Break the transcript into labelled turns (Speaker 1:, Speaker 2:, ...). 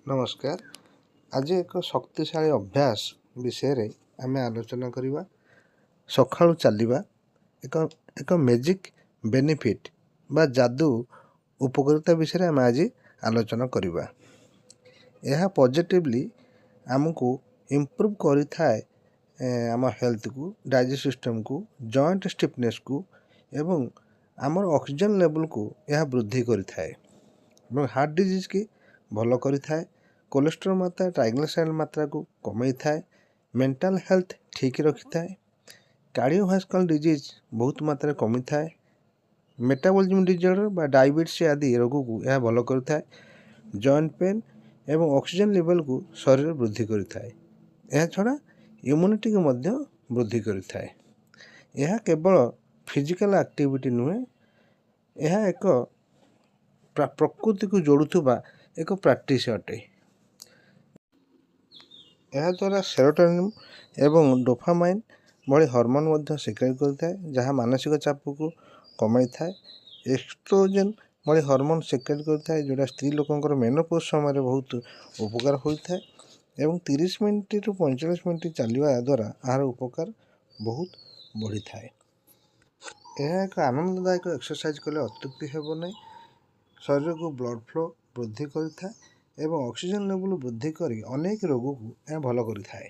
Speaker 1: नमस्कार। आज एक शक्तिशाली अभ्यास विषय आम आलोचना करवा। सकाळु चलवा एक एक मैजिक बेनिफिट बा जादू उपकारिता विषय आम आज आलोचना करवा। यह पॉजिटिवली आमको इम्प्रूव करिथाए आम हेल्थ को, डाइजेस्ट सिस्टम को, जॉइंट स्टिफनेस को एवं आमर ऑक्सीजन लेवल को यह वृद्धि करिथाए एवं हार्ट डिजीज की भल करिथाए। कोलेस्ट्रॉल मात्रा, ट्राइग्लिसराइड मात्रा को कमई थाए। मेंटल हेल्थ ठीक रखी थाए। कार्डियोवास्कुलर डिजीज बहुत मात्रा कमी थाए। मेटाबॉलिज्म डिसऑर्डर बा डायबिटीज आदि रोग को यह भल करिथाए। जॉइंट पेन एवं ऑक्सीजन लेवल को शरीर वृद्धि करिथाए। यह छड़ा इम्यूनिटी को मध्य वृद्धि करिथाए। यह केवल फिजिकल एक्टिविटी नुहे, यह एक प्रकृति को जोड़ुवा एक प्रैक्टिस अटे। यह द्वारा सेरोटोनिन एवं डोपामाइन भली हार्मोन मध्य सिक्रेट करता है, जहाँ मानसिक चाप को कमाई थाए। एस्ट्रोजेन भली हार्मोन सिक्रेट करता है, जोड़ा स्त्री लोकंकर मेनोपॉज समय बहुत उपकार होता है एवं 30 मिनट रु 45 मिनट चलवा द्वारा यार उपकार बहुत बढ़ी थाए। यह एक आनंददायक एक्सरसाइज कले अत्युक्ति हेब नहीं। शरीर को ब्लड फ्लो वृद्धि करिथाए एवं ऑक्सीजन लेवल वृद्धि करी अनेक रोग को यह भल करिथाए।